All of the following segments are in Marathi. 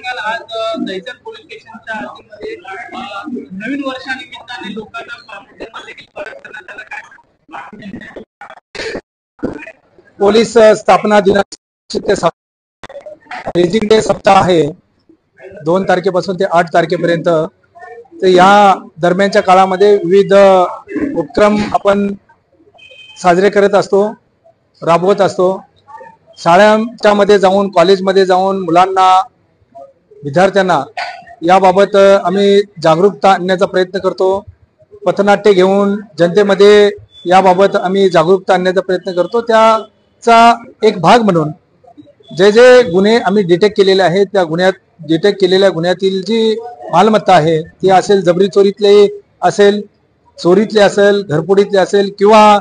सांगाल आज दहिसर पोलीस स्टेशनच्या हद्दीमध्ये नवीन वर्षानिमित्ताने लोकांना देखील परत करण्यात आलं काय? पोलीस स्थापना दिनाचे रेजिंग डे सप्ताह आहे 2 तारखेपासून ते 8 तारखेपर्यंत। तर या दरम्यानच्या काळामध्ये विविध उपक्रम आपण साजरे करत असतो, राबवत असतो। शाळांच्या मध्ये जाऊन, कॉलेजमध्ये जाऊन मुलांना, विद्यार्थ्यांना याबाबत आम्ही जागरूकता आणण्याचा प्रयत्न करतो। पथनाट्य घेऊन जनतेमध्ये याबाबत आम्ही जागरूकता आणण्याचा प्रयत्न करतो। त्याचा एक भाग म्हणून जे जे गुन्हे आम्ही डिटेक्ट केलेले आहेत, त्या गुन्ह्यात डिटेक्ट केलेल्या गुन्ह्यातील जी मालमत्ता आहे ती असेल, जबरी चोरीतले असेल, चोरीतले असेल, घरफोडीतले असेल किंवा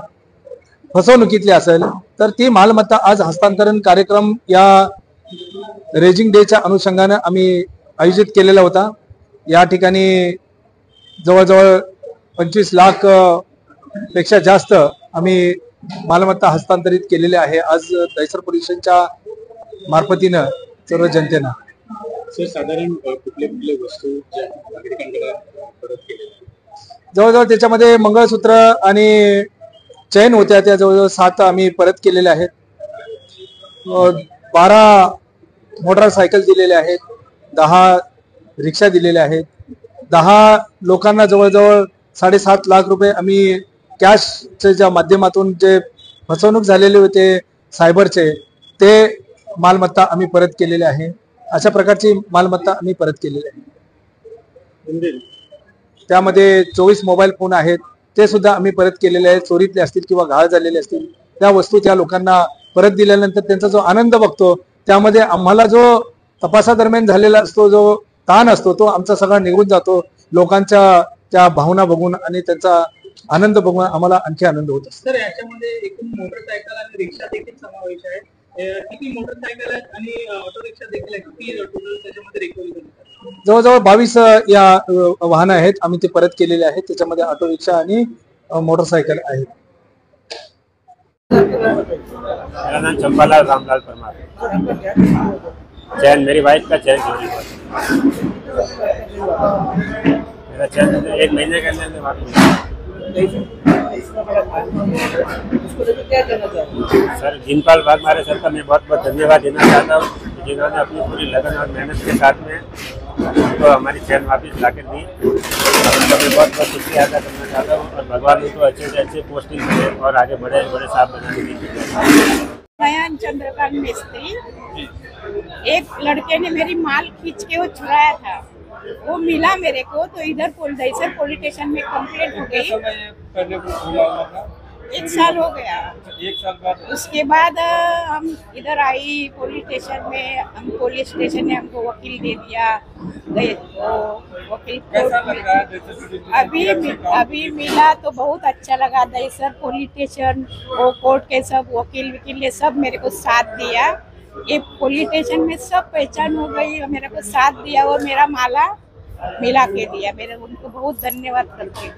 फसवणुकीतले असेल, तर ती मालमत्ता आज हस्तांतरण कार्यक्रम या रेजिंग डेच्या अनुषंगाने आम्ही आयोजित केलेला होता। या ठिकाणी जवळजवळ 25 लाख पेक्षा जास्त आम्ही मालमत्ता हस्तांतरित केलेले आहे आज दहिसर पोलीस स्टेशनच्या मार्फतीनं सर्व जनतेनं। सर साधारण कुठले वस्तू नागरिकांकडे परत केलेल्या? जवळजवळ त्याच्यामध्ये मंगळसूत्र आणि चैन होत्या, त्या जवळजवळ 7 आम्ही परत केलेल्या आहेत। 12 मोटरसायकल दिलेले आहेत, 10 रिक्षा दिलेल्या आहेत, 10 लोकांना जवळजवळ 7.5 लाख रुपये आम्ही कॅशच्या माध्यमातून जे फसवणूक झालेले होते सायबरचे, ते मालमत्ता आम्ही परत केलेले आहे। अशा प्रकारची मालमत्ता आम्ही परत केलेली आहे। त्यामध्ये 24 मोबाईल फोन आहेत, ते सुद्धा आम्ही परत केलेले आहेत। चोरीतले असतील किंवा घाळ झालेले असतील त्या वस्तू त्या लोकांना परत दिल्यानंतर त्यांचा जो आनंद बघतो, त्यामध्ये आम्हाला जो तपासादरम्यान झालेला असतो, जो ताण असतो, तो आमचा सगळा निघून जातो। लोकांच्या त्या भावना बघून आणि त्यांचा आनंद बघून आम्हाला आणखी आनंद होत असतो। सर याच्यामध्ये एकूण मोटरसायकल आणि रिक्षा देखील समावेश आहे। किती मोटरसायकल आहेत आणि ऑटो रिक्षा देखील आहेत? किती टोटल त्याच्यामध्ये रिकव्हरी झाली? जवळजवळ 22 या वाहन आहेत, आम्ही ते परत केलेले आहेत। त्याच्यामध्ये ऑटो रिक्षा आणि मोटरसायकल आहेत। मेरा नाम चंपालाल रामलाल परमार। चैन मेरी वाइफ का चैन चोरी हुआ। मेरा चैन 1 महीने के अंदर सर जिनपाल बाग मारे सर का मैं बहुत बहुत धन्यवाद देना चाहता हूँ, जिन्होंने अपनी पूरी लगन और मेहनत के साथ में हमको हमारी चैन वापस ला कर दी। उनका मैं बहुत बहुत शुक्रिया अदा करना चाहता हूँ और भगवान उनको अच्छे से अच्छे पोस्टिंग मिले और आगे बड़े बड़े साहब बनाने की। बयान चंद्रकांत मिस्त्री, एक लड़के ने मेरी माल खींच के वो चुराया था, वो मिला मेरे को, तो इधर दहिसर पुलिस स्टेशन में कंप्लेंट हो गई। 1 साल हो गया। 1 साल बाद उसके बाद हम इधर आई पुलिस स्टेशन में, हम पुलिस स्टेशन ने हमको वकील दे दिया। वकील अभी मिला तो बहुत अच्छा लगा। दहिसर पुलिस स्टेशन, वो कोर्ट के सब वकील ने सब मेरे को साथ दिया। ये पुलिस स्टेशन में सब पहचान हो गई, मेरे को साथ दिया और मेरा माला मिला के दिया। मेरे उनको बहुत धन्यवाद करती हूँ।